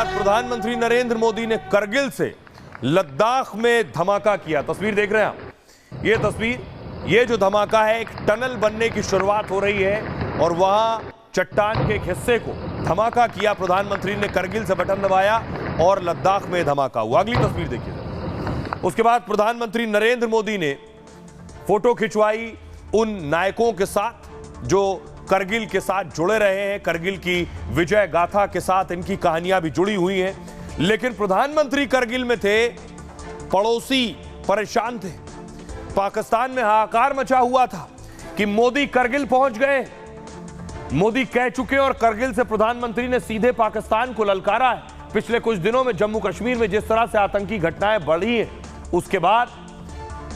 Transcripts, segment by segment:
बाद प्रधानमंत्री नरेंद्र मोदी ने करगिल से लद्दाख में धमाका किया। तस्वीर देख रहे हैं आप। ये तस्वीर, ये जो धमाका है, एक टनल बनने की शुरुआत हो रही है और वहां चट्टान के एक हिस्से को धमाका किया प्रधानमंत्री ने, करगिल से बटन दबाया और लद्दाख में धमाका हुआ। अगली तस्वीर देखिए। उसके बाद प्रधानमंत्री नरेंद्र मोदी ने फोटो खिंचवाई उन नायकों के साथ जो करगिल के साथ जुड़े रहे हैं, करगिल की विजय गाथा के साथ इनकी कहानियां भी जुड़ी हुई हैं। लेकिन प्रधानमंत्री करगिल में थे, पड़ोसी परेशान थे। पाकिस्तान में हाहाकार मचा हुआ था कि मोदी करगिल पहुंच गए, मोदी कह चुके और करगिल से प्रधानमंत्री ने सीधे पाकिस्तान को ललकारा है। पिछले कुछ दिनों में जम्मू कश्मीर में जिस तरह से आतंकी घटनाएं बढ़ी हैं, उसके बाद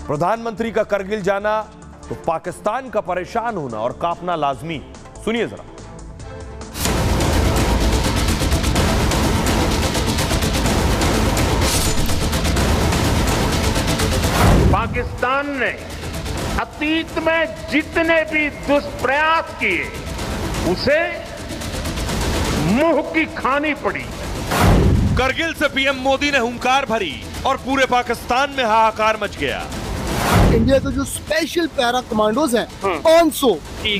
प्रधानमंत्री का करगिल जाना तो पाकिस्तान का परेशान होना और कांपना लाजमी। सुनिए जरा। पाकिस्तान ने अतीत में जितने भी दुष्प्रयास किए उसे मुंह की खानी पड़ी। करगिल से पीएम मोदी ने हुंकार भरी और पूरे पाकिस्तान में हाहाकार मच गया। इंडिया के जो स्पेशल पैरा कमांडोज हैं 500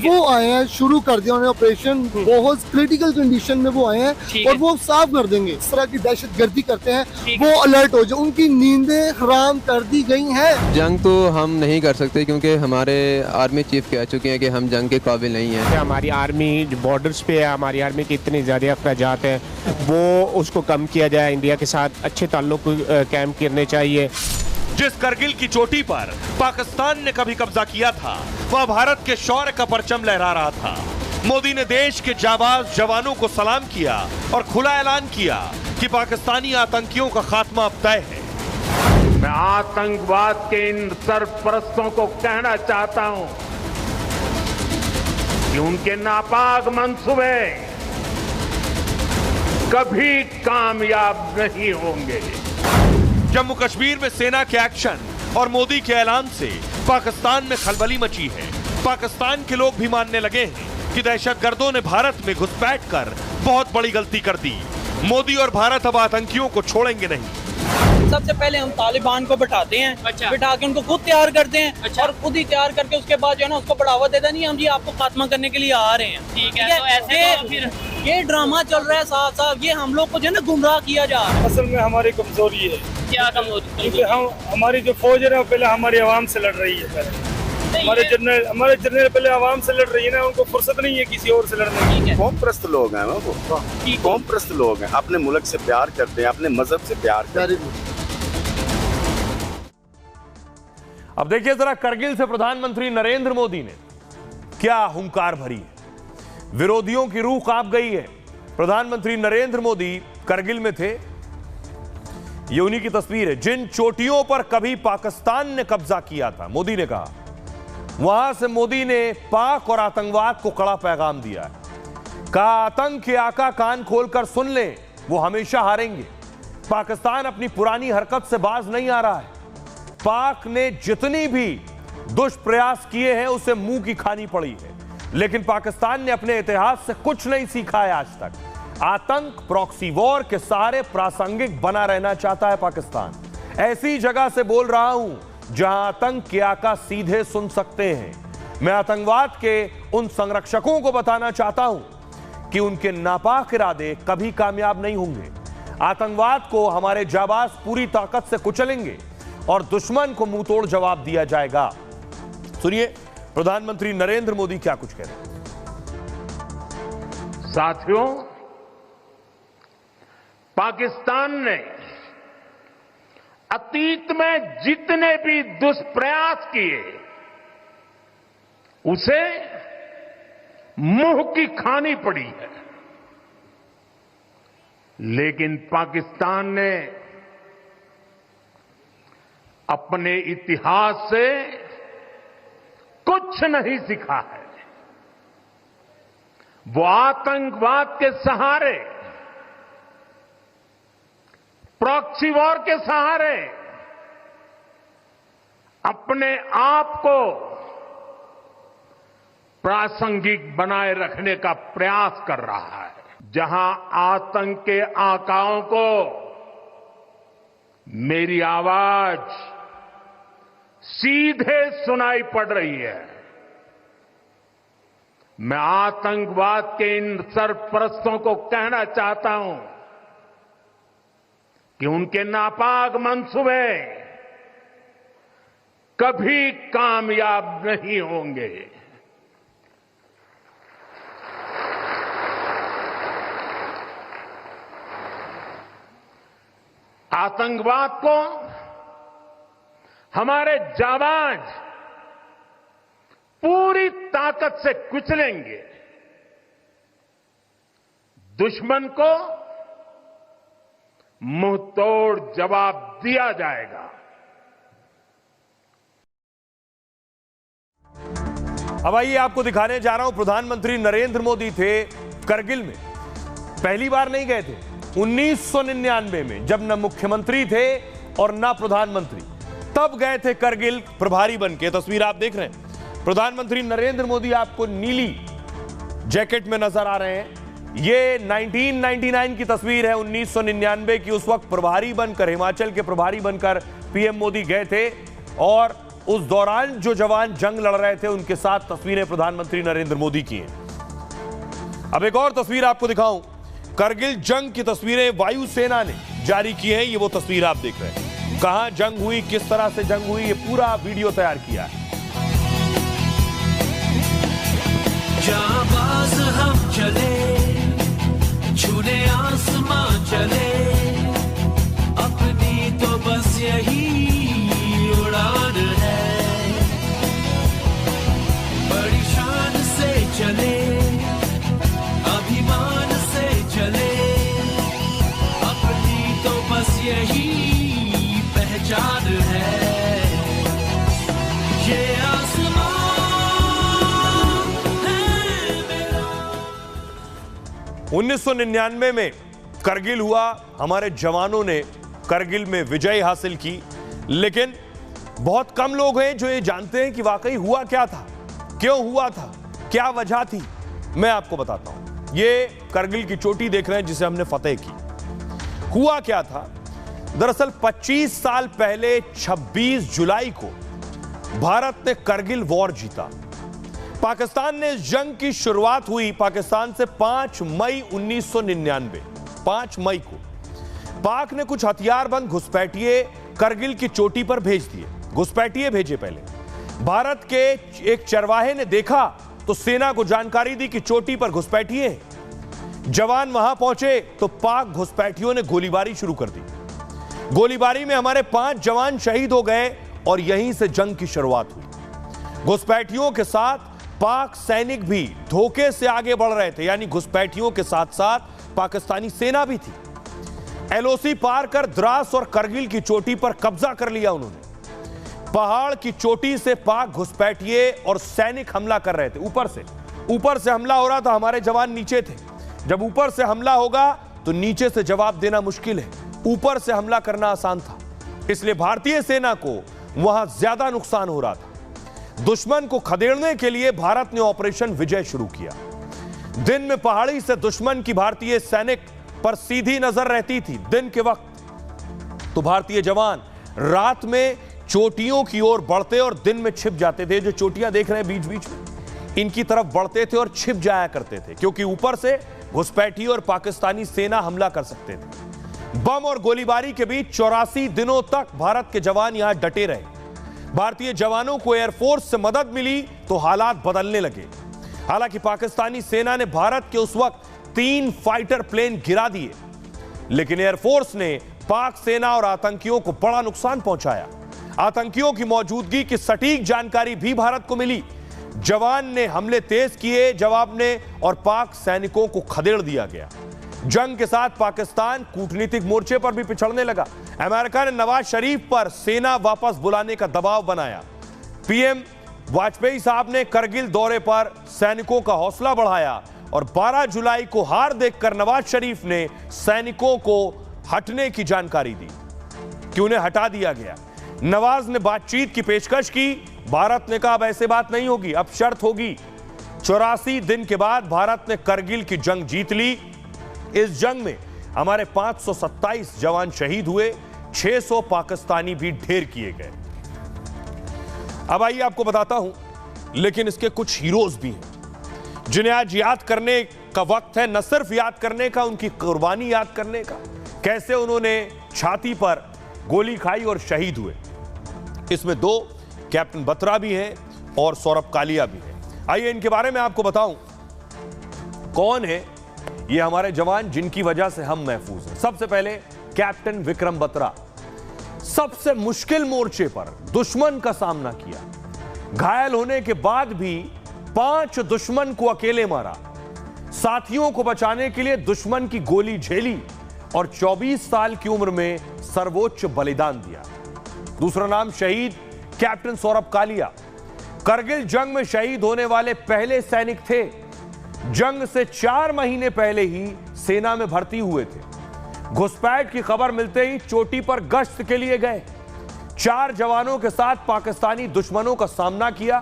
वो आए हैं, शुरू कर दिया उन्होंने ऑपरेशन। बहुत क्रिटिकल कंडीशन में वो आए हैं और वो साफ कर देंगे। इस तरह की दहशतगर्दी करते हैं वो अलर्ट हो जाए, उनकी नींदें हराम कर दी गई हैं। जंग तो हम नहीं कर सकते क्योंकि हमारे आर्मी चीफ कह चुके हैं कि हम जंग के काबिल नहीं हैं। हमारी आर्मी जो बॉर्डर्स पे है, हमारी आर्मी की इतनी ज्यादा अखराजात है, वो उसको कम किया जाए। इंडिया के साथ अच्छे ताल्लुक कायम करने चाहिए। जिस करगिल की चोटी पर पाकिस्तान ने कभी कब्जा किया था, वह भारत के शौर्य का परचम लहरा रहा था। मोदी ने देश के जाबाज जवानों को सलाम किया और खुला ऐलान किया कि पाकिस्तानी आतंकियों का खात्मा अब तय है। मैं आतंकवाद के इन सरपरस्तों को कहना चाहता हूं कि उनके नापाक मंसूबे कभी कामयाब नहीं होंगे। जम्मू कश्मीर में सेना के एक्शन और मोदी के ऐलान से पाकिस्तान में खलबली मची है। पाकिस्तान के लोग भी मानने लगे हैं कि दहशतगर्दों ने भारत में घुसपैठ कर बहुत बड़ी गलती कर दी। मोदी और भारत अब आतंकियों को छोड़ेंगे नहीं। सबसे पहले हम तालिबान को बिठाते हैं, बिठा के उनको खुद तैयार करते हैं और खुद ही तैयार करके उसके बाद जो है ना उसको बढ़ावा देता नहीं, हम जी आपको खात्मा करने के लिए आ रहे हैं। ठीक है, तो ऐसे ये ड्रामा चल रहा है साथ साथ, ये हम लोग को जो है ना गुमराह किया जा रहा है। असल में हमारी कमजोरी है। क्या कमजोरी? क्योंकि हम हमारी जो फौज है ना पहले हमारी आवाम से लड़ रही है। हमारे जनरल पहले आवाम से लड़ रही है ना, उनको फुर्सत नहीं है किसी और से लड़ने की। कौम परस्त लोग हैं वो, कौम परस्त लोग हैं, अपने मुल्क से प्यार करते हैं, अपने मजहब से प्यार करते हैं। अब देखिए जरा, करगिल से प्रधानमंत्री नरेंद्र मोदी ने क्या हुंकार भरी है। विरोधियों की रूह कांप गई है। प्रधानमंत्री नरेंद्र मोदी करगिल में थे। ये उन्हीं की तस्वीर है जिन चोटियों पर कभी पाकिस्तान ने कब्जा किया था। मोदी ने कहा, वहां से मोदी ने पाक और आतंकवाद को कड़ा पैगाम दिया है। कहा, आतंक के आका कान खोलकर सुन ले, वो हमेशा हारेंगे। पाकिस्तान अपनी पुरानी हरकत से बाज नहीं आ रहा है। पाक ने जितनी भी दुष्प्रयास किए हैं उसे मुंह की खानी पड़ी है, लेकिन पाकिस्तान ने अपने इतिहास से कुछ नहीं सीखा है आज तक। आतंक, प्रॉक्सी वॉर के सहारे प्रासंगिक बना रहना चाहता है पाकिस्तान। ऐसी जगह से बोल रहा हूं जहां आतंक के आका सीधे सुन सकते हैं। मैं आतंकवाद के उन संरक्षकों को बताना चाहता हूं कि उनके नापाक इरादे कभी कामयाब नहीं होंगे। आतंकवाद को हमारे जाबाज पूरी ताकत से कुचलेंगे और दुश्मन को मुंहतोड़ जवाब दिया जाएगा। सुनिए प्रधानमंत्री नरेंद्र मोदी क्या कुछ कह रहे हैं। साथियों, पाकिस्तान ने अतीत में जितने भी दुष्प्रयास किए उसे मुंह की खानी पड़ी है। लेकिन पाकिस्तान ने अपने इतिहास से कुछ नहीं सीखा है। वो आतंकवाद के सहारे, प्रॉक्सी वॉर के सहारे अपने आप को प्रासंगिक बनाए रखने का प्रयास कर रहा है। जहां आतंक के आकाओं को मेरी आवाज सीधे सुनाई पड़ रही है, मैं आतंकवाद के इन सरपरस्तों को कहना चाहता हूं कि उनके नापाक मंसूबे कभी कामयाब नहीं होंगे। आतंकवाद को हमारे जाबाज पूरी ताकत से कुचलेंगे, दुश्मन को मुंहतोड़ जवाब दिया जाएगा। अब आइए आपको दिखाने जा रहा हूं, प्रधानमंत्री नरेंद्र मोदी थे करगिल में। पहली बार नहीं गए थे, 1999 में जब न मुख्यमंत्री थे और न प्रधानमंत्री, तब गए थे करगिल प्रभारी बनके। तस्वीर आप देख रहे हैं, प्रधानमंत्री नरेंद्र मोदी आपको नीली जैकेट में नजर आ रहे हैं। ये 1999 की तस्वीर है, 1999 की। उस वक्त प्रभारी बनकर, हिमाचल के प्रभारी बनकर पीएम मोदी गए थे और उस दौरान जो जवान जंग लड़ रहे थे उनके साथ तस्वीरें प्रधानमंत्री नरेंद्र मोदी की हैं। अब एक और तस्वीर आपको दिखाऊं, करगिल जंग की तस्वीरें वायुसेना ने जारी की हैं। ये वो तस्वीर आप देख रहे हैं, कहां जंग हुई, किस तरह से जंग हुई, ये पूरा वीडियो तैयार किया है। जाबाज हम चले, छूने आसमां चले, अपनी तो बस यही उड़ान है, बड़ी शान से चले, अभिमान से चले, अपनी तो बस यही पहचान है, ये आसमां है मेरा। 1999 में करगिल हुआ, हमारे जवानों ने करगिल में विजय हासिल की, लेकिन बहुत कम लोग हैं जो ये जानते हैं कि वाकई हुआ क्या था, क्यों हुआ था, क्या वजह थी। मैं आपको बताता हूं। ये करगिल की चोटी देख रहे हैं जिसे हमने फतेह की। हुआ क्या था, दरअसल 25 साल पहले 26 जुलाई को भारत ने करगिल वॉर जीता। पाकिस्तान ने इस जंग की शुरुआत हुई पाकिस्तान से 5 मई 1999, 5 मई को पाक ने कुछ हथियारबंद घुसपैठिए करगिल की चोटी पर भेज दिए। घुसपैठिए भेजे पहले। भारत के एक चरवाहे ने देखा तो सेना को जानकारी दी कि चोटी पर घुसपैठिए हैं। जवान वहां पहुंचे तो पाक घुसपैठियों ने गोलीबारी शुरू कर दी। गोलीबारी में हमारे 5 जवान शहीद हो गए और यहीं से जंग की शुरुआत हुई। घुसपैठियों के साथ पाक सैनिक भी धोखे से आगे बढ़ रहे थे, यानी घुसपैठियों के साथ साथ पाकिस्तानी सेना भी थी। एलओसी पार कर द्रास और करगिल की चोटी पर कब्जा कर लिया उन्होंने। पहाड़ की चोटी से पाक घुसपैठिए और सैनिक हमला कर रहे थे। ऊपर से हमला हो रहा था, हमारे जवान नीचे थे। जब ऊपर से हमला होगा तो नीचे से जवाब देना मुश्किल है, ऊपर से हमला करना आसान था। इसलिए भारतीय सेना को वहां ज्यादा नुकसान हो रहा था। दुश्मन को खदेड़ने के लिए भारत ने ऑपरेशन विजय शुरू किया। दिन में पहाड़ी से दुश्मन की भारतीय सैनिक पर सीधी नजर रहती थी। दिन के वक्त तो भारतीय जवान रात में चोटियों की ओर बढ़ते और दिन में छिप जाते थे। जो चोटियां देख रहे हैं बीच बीच में, इनकी तरफ बढ़ते थे और छिप जाया करते थे, क्योंकि ऊपर से घुसपैठी और पाकिस्तानी सेना हमला कर सकते थे। बम और गोलीबारी के बीच 84 दिनों तक भारत के जवान यहां डटे रहे। भारतीय जवानों को एयरफोर्स से मदद मिली तो हालात बदलने लगे। हालांकि पाकिस्तानी सेना ने भारत के उस वक्त 3 फाइटर प्लेन गिरा दिए, लेकिन एयरफोर्स ने पाक सेना और आतंकियों को बड़ा नुकसान पहुंचाया। आतंकियों की मौजूदगी की सटीक जानकारी भी भारत को मिली। जवान ने हमले तेज किए जवाब ने, और पाक सैनिकों को खदेड़ दिया गया। जंग के साथ पाकिस्तान कूटनीतिक मोर्चे पर भी पिछड़ने लगा। अमेरिका ने नवाज शरीफ पर सेना वापस बुलाने का दबाव बनाया। पीएम वाजपेयी साहब ने करगिल दौरे पर सैनिकों का हौसला बढ़ाया और 12 जुलाई को हार देखकर नवाज शरीफ ने सैनिकों को हटने की जानकारी दी कि उन्हें हटा दिया गया। नवाज ने बातचीत की पेशकश की। भारत ने कहा अब ऐसे बात नहीं होगी, अब शर्त होगी। 84 दिन के बाद भारत ने करगिल की जंग जीत ली इस जंग में हमारे 527 जवान शहीद हुए, 600 पाकिस्तानी भी ढेर किए गए। अब आइए आपको बताता हूं, लेकिन इसके कुछ हीरोज भी हैं जिन्हें आज याद करने का वक्त है, न सिर्फ याद करने का, उनकी कुर्बानी याद करने का, कैसे उन्होंने छाती पर गोली खाई और शहीद हुए। इसमें 2 कैप्टन बत्रा भी हैं और सौरभ कालिया भी हैं। आइए इनके बारे में आपको बताऊं कौन है ये हमारे जवान जिनकी वजह से हम महफूज हैं। सबसे पहले कैप्टन विक्रम बत्रा, सबसे मुश्किल मोर्चे पर दुश्मन का सामना किया, घायल होने के बाद भी 5 दुश्मन को अकेले मारा, साथियों को बचाने के लिए दुश्मन की गोली झेली और 24 साल की उम्र में सर्वोच्च बलिदान दिया। दूसरा नाम शहीद कैप्टन सौरभ कालिया, करगिल जंग में शहीद होने वाले पहले सैनिक थे। जंग से 4 महीने पहले ही सेना में भर्ती हुए थे। घुसपैठ की खबर मिलते ही चोटी पर गश्त के लिए गए। 4 जवानों के साथ पाकिस्तानी दुश्मनों का सामना किया,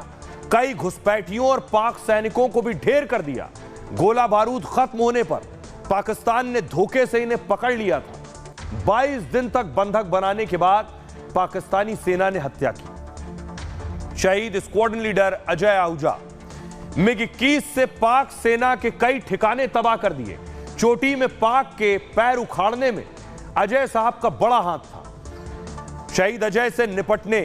कई घुसपैठियों और पाक सैनिकों को भी ढेर कर दिया। गोला बारूद खत्म होने पर पाकिस्तान ने धोखे से इन्हें पकड़ लिया था। 22 दिन तक बंधक बनाने के बाद पाकिस्तानी सेना ने हत्या की। शहीद squadron leader Ajay Ahuja, MiG 21 से पाक सेना के कई ठिकाने तबाह कर दिए। चोटी में पाक के पैर उखाड़ने में अजय साहब का बड़ा हाथ था। शहीद अजय से निपटने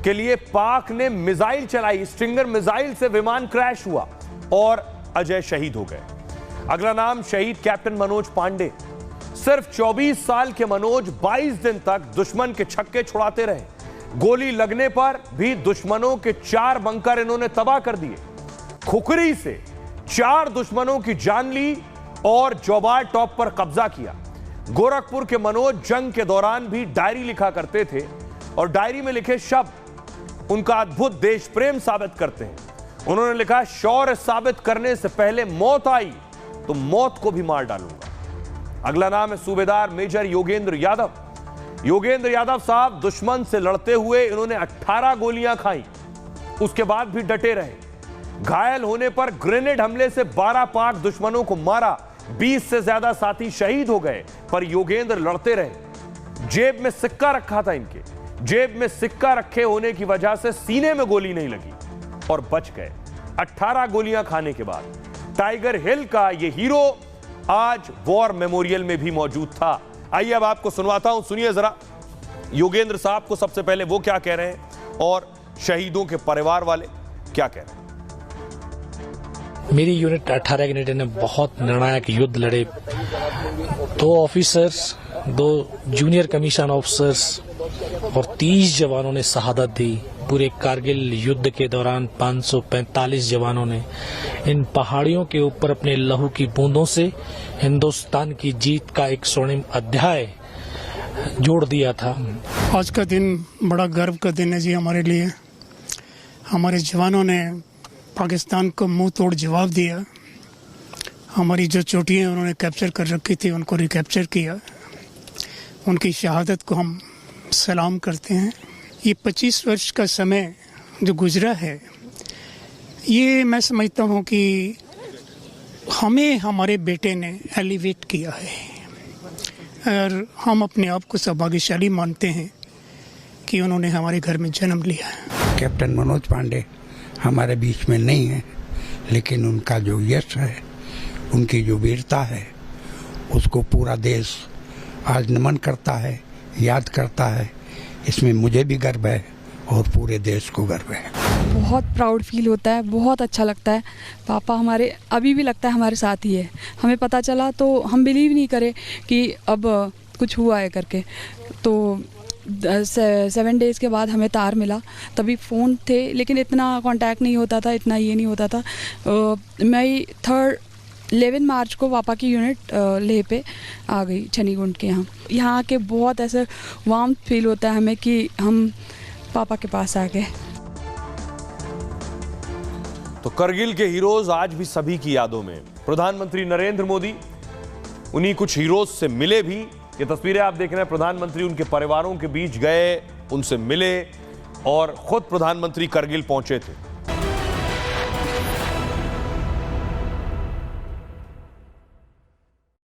के लिए पाक ने मिसाइल चलाई, स्ट्रिंगर मिसाइल से विमान क्रैश हुआ और अजय शहीद हो गए। अगला नाम शहीद कैप्टन मनोज पांडे। सिर्फ 24 साल के मनोज 22 दिन तक दुश्मन के छक्के छुड़ाते रहे। गोली लगने पर भी दुश्मनों के 4 बंकर इन्होंने तबाह कर दिए। खुखरी से 4 दुश्मनों की जान ली और जोबार टॉप पर कब्जा किया। गोरखपुर के मनोज जंग के दौरान भी डायरी लिखा करते थे और डायरी में लिखे शब्द उनका अद्भुत देश प्रेम साबित करते हैं। उन्होंने लिखा, शौर्य साबित करने से पहले मौत आई तो मौत को भी मार डालूंगा। अगला नाम है सूबेदार मेजर योगेंद्र यादव। योगेंद्र यादव साहब दुश्मन से लड़ते हुए इन्होंने 18 गोलियां खाई, उसके बाद भी डटे रहे। घायल होने पर ग्रेनेड हमले से 12 पाक दुश्मनों को मारा, 20 से ज्यादा साथी शहीद हो गए, पर योगेंद्र लड़ते रहे। जेब में सिक्का रखा था इनके, जेब में सिक्का रखे होने की वजह से सीने में गोली नहीं लगी और बच गए 18 गोलियां खाने के बाद। टाइगर हिल का ये हीरो आज वॉर मेमोरियल में भी मौजूद था। आइए अब आपको सुनवाता हूं, सुनिए जरा योगेंद्र साहब को सबसे पहले वो क्या कह रहे हैं और शहीदों के परिवार वाले क्या कह रहे हैं। मेरी यूनिट 18 यूनिट ने बहुत निर्णायक युद्ध लड़े। 2 ऑफिसर्स, 2 जूनियर कमीशन ऑफिसर्स और 30 जवानों ने शहादत दी। पूरे कारगिल युद्ध के दौरान 545 जवानों ने इन पहाड़ियों के ऊपर अपने लहू की बूंदों से हिंदुस्तान की जीत का एक स्वर्णिम अध्याय जोड़ दिया था। आज का दिन बड़ा गर्व का दिन है जी हमारे लिए। हमारे जवानों ने पाकिस्तान को मुंह तोड़ जवाब दिया। हमारी जो चोटियां उन्होंने कैप्चर कर रखी थी उनको रिकैप्चर किया। उनकी शहादत को हम सलाम करते हैं। ये 25 वर्ष का समय जो गुजरा है, ये मैं समझता हूँ कि हमें हमारे बेटे ने एलिवेट किया है और हम अपने आप को सौभाग्यशाली मानते हैं कि उन्होंने हमारे घर में जन्म लिया है। कैप्टन मनोज पांडे हमारे बीच में नहीं है, लेकिन उनका जो यश है, उनकी जो वीरता है, उसको पूरा देश आज नमन करता है, याद करता है। इसमें मुझे भी गर्व है और पूरे देश को गर्व है। बहुत प्राउड फील होता है, बहुत अच्छा लगता है। पापा हमारे अभी भी लगता है हमारे साथ ही है। हमें पता चला तो हम बिलीव नहीं करे कि अब कुछ हुआ है करके। तो 7 डेज़ के बाद हमें तार मिला, तभी फ़ोन थे लेकिन इतना कांटेक्ट नहीं होता था, इतना ये नहीं होता था। मैं 11 मार्च को पापा की यूनिट लेह पे आ गई, छनीगुंड के यहाँ आके बहुत ऐसा वार्म फील होता है हमें कि हम पापा के पास आ गए। तो करगिल के हीरोज आज भी सभी की यादों में। प्रधानमंत्री नरेंद्र मोदी उन्हीं कुछ हीरोज से मिले भी। ये तस्वीरें आप देख रहे हैं, प्रधानमंत्री उनके परिवारों के बीच गए, उनसे मिले और खुद प्रधानमंत्री करगिल पहुंचे थे।